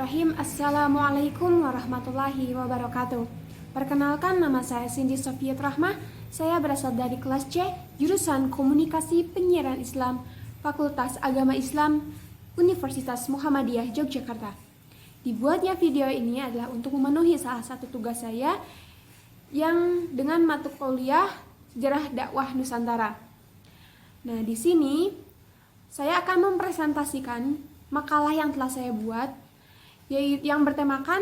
Bismillahirrahmanirrahim. Assalamualaikum warahmatullahi wabarakatuh. Perkenalkan, nama saya Cindy Sofiat Rahmah. Saya berasal dari kelas C, jurusan Komunikasi Penyiaran Islam, Fakultas Agama Islam, Universitas Muhammadiyah Yogyakarta. Dibuatnya video ini adalah untuk memenuhi salah satu tugas saya yang dengan mata kuliah Sejarah Dakwah Nusantara. Nah, di sini saya akan mempresentasikan makalah yang telah saya buat, yaitu yang bertemakan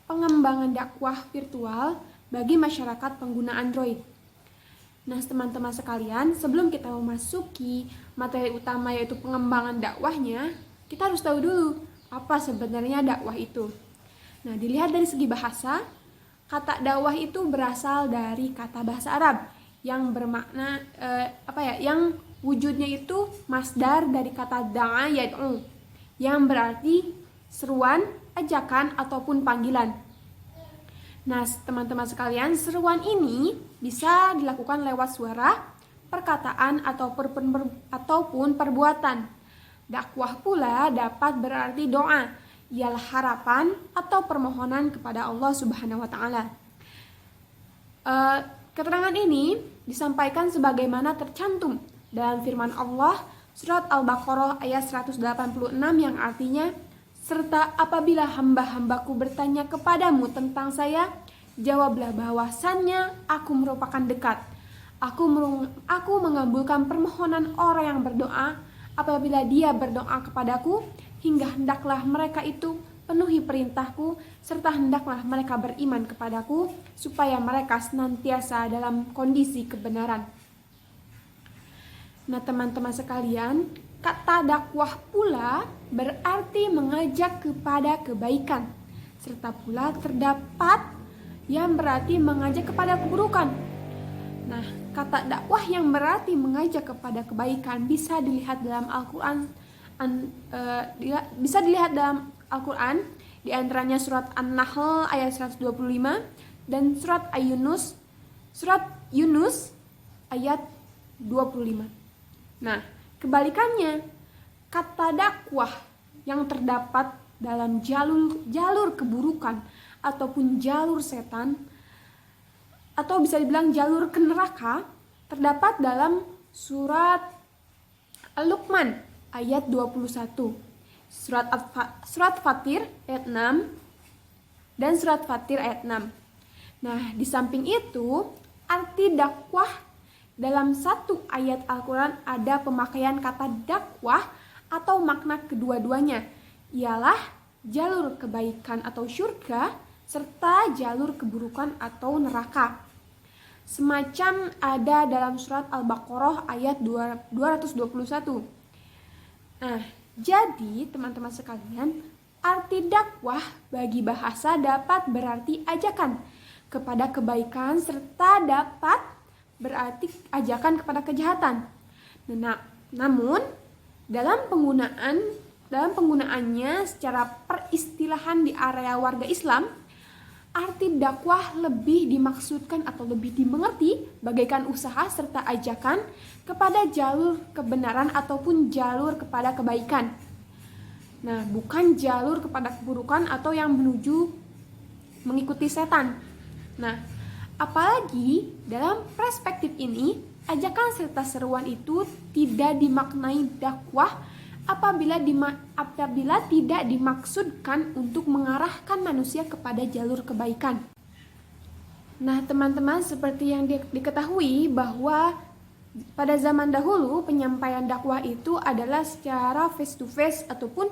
pengembangan dakwah virtual bagi masyarakat pengguna Android. Nah, teman-teman sekalian, sebelum kita memasuki materi utama yaitu pengembangan dakwahnya, kita harus tahu dulu apa sebenarnya dakwah itu. Nah, dilihat dari segi bahasa, kata dakwah itu berasal dari kata bahasa Arab yang bermakna yang wujudnya itu masdar dari kata da'a yad'u, yang berarti seruan, ajakan, ataupun panggilan. Nah, teman-teman sekalian, seruan ini bisa dilakukan lewat suara, perkataan, ataupun perbuatan. Dakwah pula dapat berarti doa, ialah harapan atau permohonan kepada Allah Subhanahu wa Ta'ala. Keterangan ini disampaikan sebagaimana tercantum dalam firman Allah Surat Al-Baqarah ayat 186 yang artinya, serta apabila hamba-hambaku bertanya kepadamu tentang saya, jawablah bahwasannya aku merupakan dekat. Aku mengabulkan permohonan orang yang berdoa apabila dia berdoa kepadaku, hingga hendaklah mereka itu penuhi perintahku, serta hendaklah mereka beriman kepadaku, supaya mereka senantiasa dalam kondisi kebenaran. Nah, teman-teman sekalian, kata dakwah pula berarti mengajak kepada kebaikan, serta pula terdapat yang berarti mengajak kepada keburukan. Nah, kata dakwah yang berarti mengajak kepada kebaikan bisa dilihat dalam Al-Quran, di antaranya surat An-Nahl ayat 125 dan surat Yunus ayat 25. Nah, kebalikannya, kata dakwah yang terdapat dalam jalur keburukan ataupun jalur setan, atau bisa dibilang jalur ke neraka, terdapat dalam surat Al-Luqman ayat 21, surat Fatir ayat 6, dan surat Fatir ayat 6. Nah, di samping itu, arti dakwah dalam satu ayat Al-Quran ada pemakaian kata dakwah atau makna kedua-duanya, ialah jalur kebaikan atau syurga serta jalur keburukan atau neraka. Semacam ada dalam surat Al-Baqarah ayat 221. Nah, jadi teman-teman sekalian, arti dakwah bagi bahasa dapat berarti ajakan kepada kebaikan serta dapat berarti ajakan kepada kejahatan. Nah, namun dalam penggunaannya secara peristilahan di area warga Islam, arti dakwah lebih dimaksudkan atau lebih dimengerti bagaikan usaha serta ajakan kepada jalur kebenaran ataupun jalur kepada kebaikan. Nah, bukan jalur kepada keburukan atau yang menuju mengikuti setan. Nah, apalagi dalam perspektif ini, ajakan serta seruan itu tidak dimaknai dakwah apabila tidak dimaksudkan untuk mengarahkan manusia kepada jalur kebaikan. Nah, teman-teman, seperti yang diketahui bahwa pada zaman dahulu penyampaian dakwah itu adalah secara face to face ataupun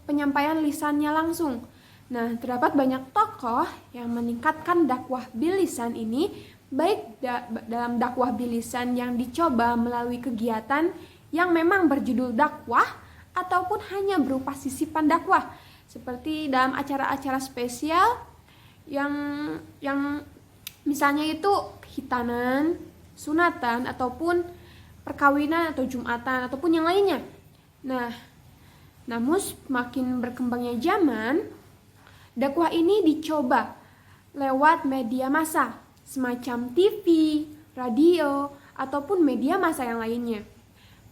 penyampaian lisannya langsung. Nah, terdapat banyak tokoh yang meningkatkan dakwah bilisan ini, baik dalam dakwah bilisan yang dicoba melalui kegiatan yang memang berjudul dakwah ataupun hanya berupa sisipan dakwah, seperti dalam acara-acara spesial yang misalnya itu khitanan, sunatan, ataupun perkawinan atau jumatan ataupun yang lainnya. Nah, namun semakin berkembangnya zaman, dakwah ini dicoba lewat media massa, semacam TV, radio, ataupun media massa yang lainnya.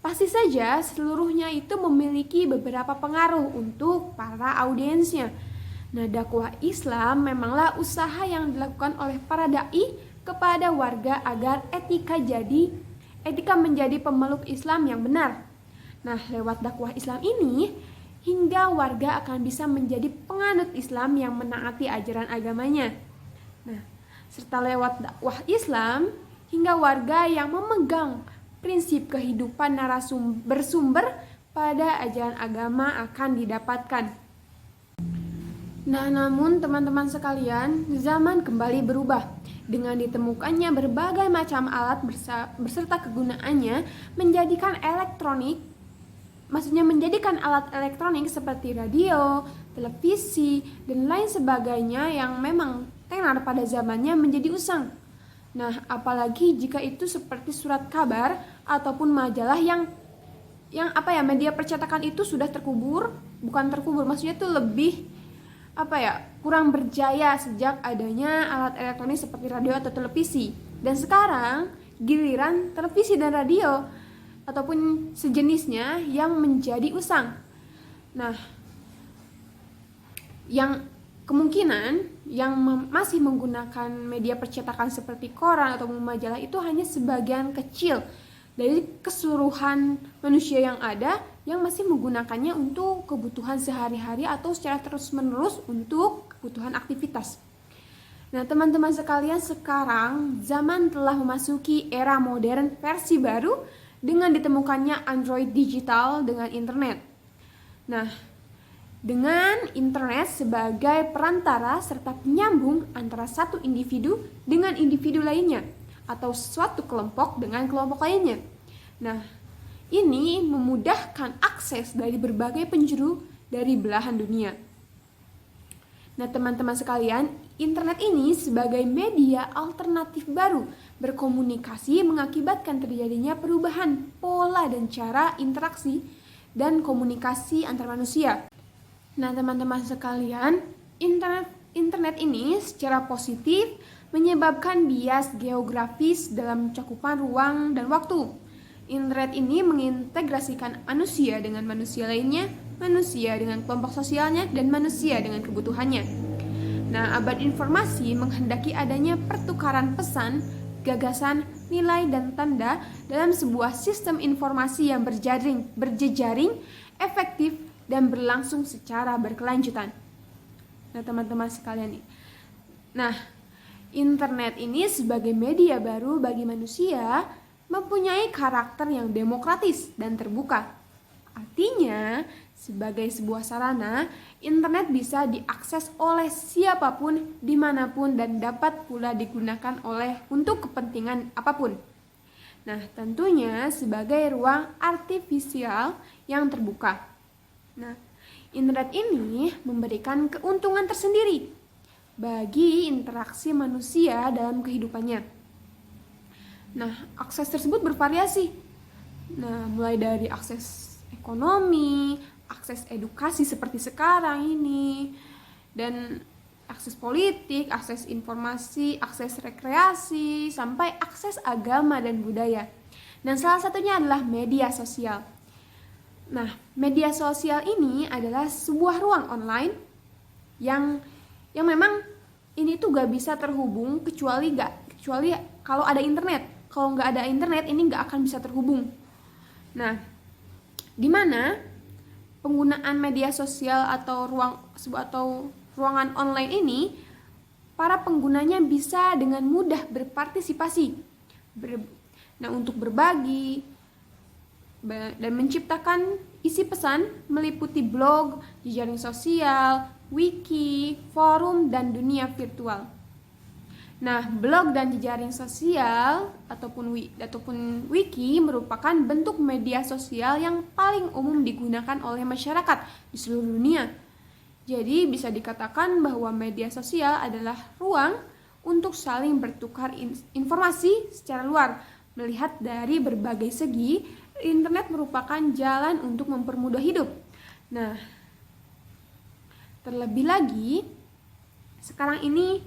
Pasti saja seluruhnya itu memiliki beberapa pengaruh untuk para audiensnya. Nah, dakwah Islam memanglah usaha yang dilakukan oleh para dai kepada warga agar etika menjadi pemeluk Islam yang benar. Nah, lewat dakwah Islam ini hingga warga akan bisa menjadi penganut Islam yang menaati ajaran agamanya. Nah, serta lewat dakwah Islam hingga warga yang memegang prinsip kehidupan bersumber pada ajaran agama akan didapatkan. Nah, namun teman-teman sekalian, zaman kembali berubah. Dengan ditemukannya berbagai macam alat beserta kegunaannya menjadikan alat elektronik seperti radio, televisi, dan lain sebagainya yang memang tenar pada zamannya menjadi usang. Nah, apalagi jika itu seperti surat kabar ataupun majalah yang media percetakan itu sudah maksudnya itu lebih kurang berjaya sejak adanya alat elektronik seperti radio atau televisi. Dan sekarang giliran televisi dan radio ataupun sejenisnya yang menjadi usang. Nah, yang kemungkinan yang masih menggunakan media percetakan seperti koran atau majalah itu hanya sebagian kecil dari keseluruhan manusia yang ada yang masih menggunakannya untuk kebutuhan sehari-hari atau secara terus-menerus untuk kebutuhan aktivitas. Nah, teman-teman sekalian, sekarang zaman telah memasuki era modern versi baru dengan ditemukannya Android digital dengan internet. Nah, dengan internet sebagai perantara serta penyambung antara satu individu dengan individu lainnya atau suatu kelompok dengan kelompok lainnya. Nah, ini memudahkan akses dari berbagai penjuru dari belahan dunia. Nah, teman-teman sekalian, internet ini sebagai media alternatif baru berkomunikasi mengakibatkan terjadinya perubahan pola dan cara interaksi dan komunikasi antar manusia. Nah, teman-teman sekalian, internet ini secara positif menyebabkan bias geografis dalam cakupan ruang dan waktu. Internet ini mengintegrasikan manusia dengan manusia lainnya, manusia dengan kelompok sosialnya, dan manusia dengan kebutuhannya. Nah, abad informasi menghendaki adanya pertukaran pesan, gagasan, nilai, dan tanda dalam sebuah sistem informasi yang berjejaring, efektif, dan berlangsung secara berkelanjutan. Nah, teman-teman sekalian, internet ini sebagai media baru bagi manusia mempunyai karakter yang demokratis dan terbuka. Artinya, sebagai sebuah sarana, internet bisa diakses oleh siapapun, dimanapun, dan dapat pula digunakan untuk kepentingan apapun. Nah, tentunya sebagai ruang artifisial yang terbuka. Nah, internet ini memberikan keuntungan tersendiri bagi interaksi manusia dalam kehidupannya. Nah, akses tersebut bervariasi. Nah, mulai dari akses ekonomi, akses edukasi seperti sekarang ini, dan akses politik, akses informasi, akses rekreasi, sampai akses agama dan budaya. Dan salah satunya adalah media sosial. Nah, media sosial ini adalah sebuah ruang online yang memang ini tuh gak bisa terhubung kecuali kalau ada internet. Kalau nggak ada internet ini nggak akan bisa terhubung. Nah, di mana penggunaan media sosial atau ruangan online ini, para penggunanya bisa dengan mudah berpartisipasi, untuk berbagi dan menciptakan isi pesan meliputi blog, jejaring sosial, wiki, forum, dan dunia virtual. Nah, blog dan jejaring sosial ataupun wiki merupakan bentuk media sosial yang paling umum digunakan oleh masyarakat di seluruh dunia. Jadi bisa dikatakan bahwa media sosial adalah ruang untuk saling bertukar informasi secara luar. Melihat dari berbagai segi, internet merupakan jalan untuk mempermudah hidup. Nah, terlebih lagi, sekarang ini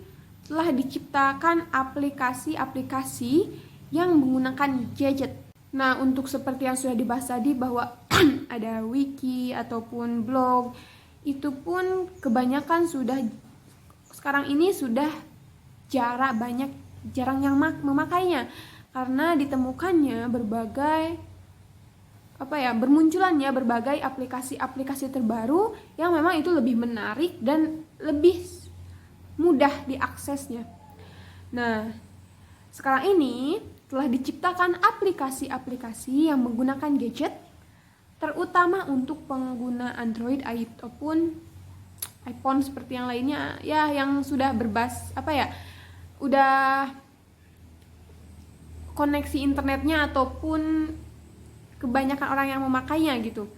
telah diciptakan aplikasi-aplikasi yang menggunakan gadget. Nah, untuk seperti yang sudah dibahas tadi bahwa ada wiki ataupun blog, itu pun kebanyakan sekarang ini sudah jarang yang memakainya karena ditemukannya bermunculannya berbagai aplikasi-aplikasi terbaru yang memang itu lebih menarik dan lebih mudah diaksesnya. Nah, sekarang ini telah diciptakan aplikasi-aplikasi yang menggunakan gadget, terutama untuk pengguna Android ataupun iPhone seperti yang lainnya ya, yang sudah udah koneksi internetnya ataupun kebanyakan orang yang memakainya gitu.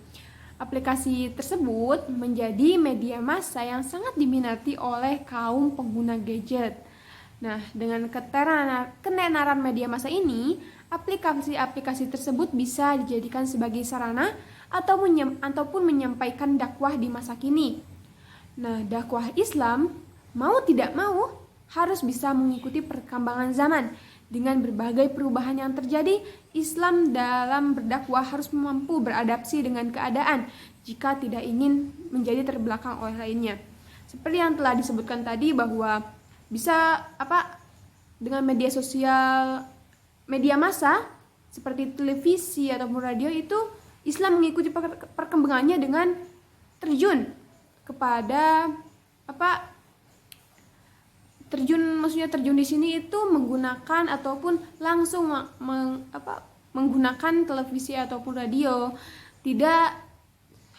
Aplikasi tersebut menjadi media massa yang sangat diminati oleh kaum pengguna gadget. Nah, dengan ketenaran media massa ini, aplikasi-aplikasi tersebut bisa dijadikan sebagai sarana ataupun menyampaikan dakwah di masa kini. Nah, dakwah Islam mau tidak mau harus bisa mengikuti perkembangan zaman. Dengan berbagai perubahan yang terjadi, Islam dalam berdakwah harus mampu beradaptasi dengan keadaan jika tidak ingin menjadi terbelakang oleh lainnya. Seperti yang telah disebutkan tadi bahwa bisa dengan media sosial, media massa seperti televisi ataupun radio, itu Islam mengikuti perkembangannya dengan terjun kepada terjun di sini itu menggunakan ataupun langsung menggunakan televisi ataupun radio, tidak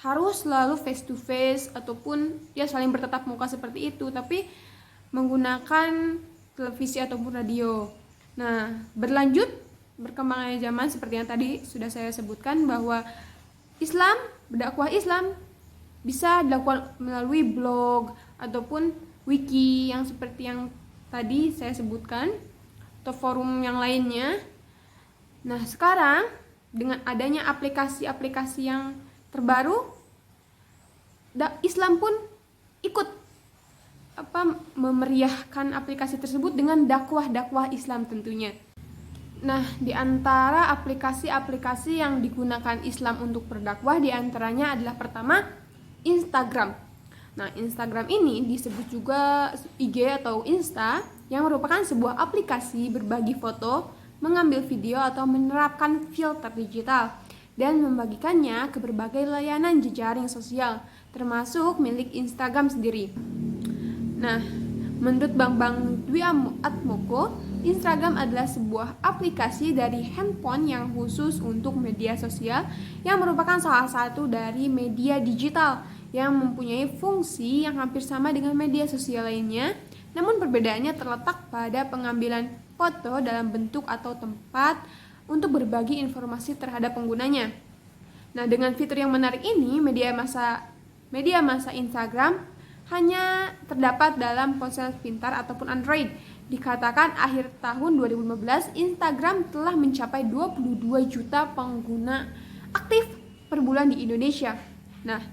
harus selalu face to face ataupun ya saling bertatap muka seperti itu, tapi menggunakan televisi ataupun radio. Nah, berkembangnya zaman seperti yang tadi sudah saya sebutkan bahwa berdakwah Islam bisa dilakukan melalui blog ataupun wiki yang seperti yang tadi saya sebutkan atau forum yang lainnya. Nah, sekarang dengan adanya aplikasi-aplikasi yang terbaru, Islam pun ikut memeriahkan aplikasi tersebut dengan dakwah Islam tentunya. Nah, di antara aplikasi-aplikasi yang digunakan Islam untuk berdakwah, di antaranya adalah pertama Instagram. Nah, Instagram ini disebut juga IG atau Insta, yang merupakan sebuah aplikasi berbagi foto, mengambil video atau menerapkan filter digital dan membagikannya ke berbagai layanan jejaring sosial, termasuk milik Instagram sendiri. Nah, menurut Bambang Dwi Atmoko, Instagram adalah sebuah aplikasi dari handphone yang khusus untuk media sosial yang merupakan salah satu dari media digital yang mempunyai fungsi yang hampir sama dengan media sosial lainnya, namun perbedaannya terletak pada pengambilan foto dalam bentuk atau tempat untuk berbagi informasi terhadap penggunanya. Nah, dengan fitur yang menarik ini, media massa Instagram hanya terdapat dalam ponsel pintar ataupun Android. Dikatakan akhir tahun 2015, Instagram telah mencapai 22 juta pengguna aktif per bulan di Indonesia. Nah,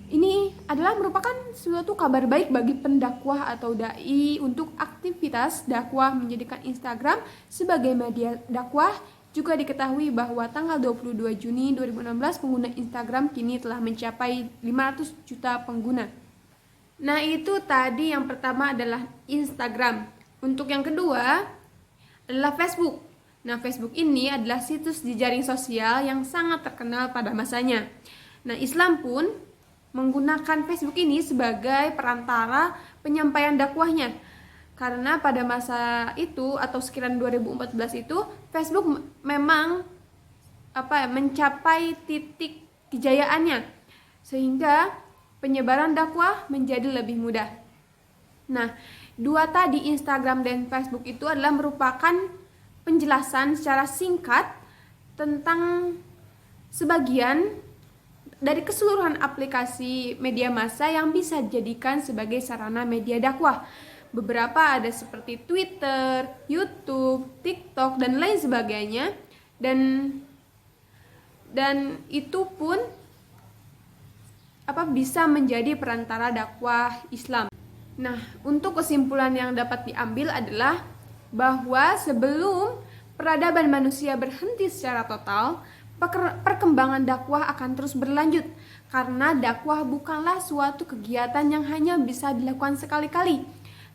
ini adalah merupakan suatu kabar baik bagi pendakwah atau dai untuk aktivitas dakwah menjadikan Instagram sebagai media dakwah. Juga diketahui bahwa tanggal 22 Juni 2016 pengguna Instagram kini telah mencapai 500 juta pengguna. Nah, itu tadi yang pertama adalah Instagram. Untuk yang kedua adalah Facebook. Nah, Facebook ini adalah situs jejaring sosial yang sangat terkenal pada masanya. Nah, Islam pun menggunakan Facebook ini sebagai perantara penyampaian dakwahnya. Karena pada masa itu atau sekirawan 2014 itu, Facebook memang mencapai titik kejayaannya, sehingga penyebaran dakwah menjadi lebih mudah. Nah, dua tadi Instagram dan Facebook itu adalah merupakan penjelasan secara singkat tentang sebagian dari keseluruhan aplikasi media massa yang bisa dijadikan sebagai sarana media dakwah. Beberapa ada seperti Twitter, YouTube, TikTok, dan lain sebagainya. Dan itu pun bisa menjadi perantara dakwah Islam. Nah, untuk kesimpulan yang dapat diambil adalah bahwa sebelum peradaban manusia berhenti secara total, perkembangan dakwah akan terus berlanjut karena dakwah bukanlah suatu kegiatan yang hanya bisa dilakukan sekali-kali,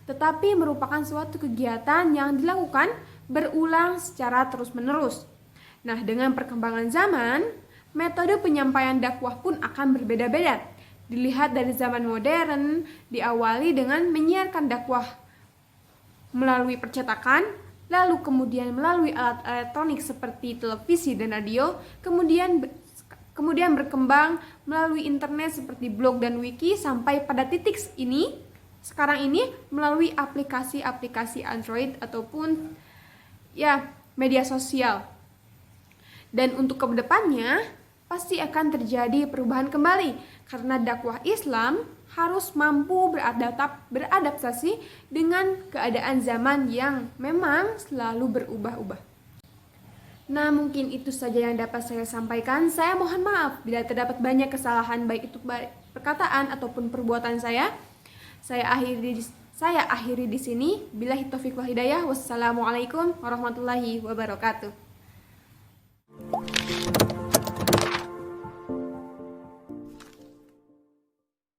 tetapi merupakan suatu kegiatan yang dilakukan berulang secara terus-menerus. Nah, dengan perkembangan zaman, metode penyampaian dakwah pun akan berbeda-beda. Dilihat dari zaman modern, diawali dengan menyiarkan dakwah melalui percetakan, lalu kemudian melalui alat elektronik seperti televisi dan radio, kemudian berkembang melalui internet seperti blog dan wiki, sampai pada titik ini, sekarang ini melalui aplikasi-aplikasi Android ataupun media sosial. Dan untuk kedepannya pasti akan terjadi perubahan kembali karena dakwah Islam harus mampu beradaptasi dengan keadaan zaman yang memang selalu berubah-ubah. Nah, mungkin itu saja yang dapat saya sampaikan. Saya mohon maaf bila terdapat banyak kesalahan, baik itu perkataan ataupun perbuatan saya. Saya akhiri di sini. Billahi taufiq wal hidayah. Wassalamualaikum warahmatullahi wabarakatuh.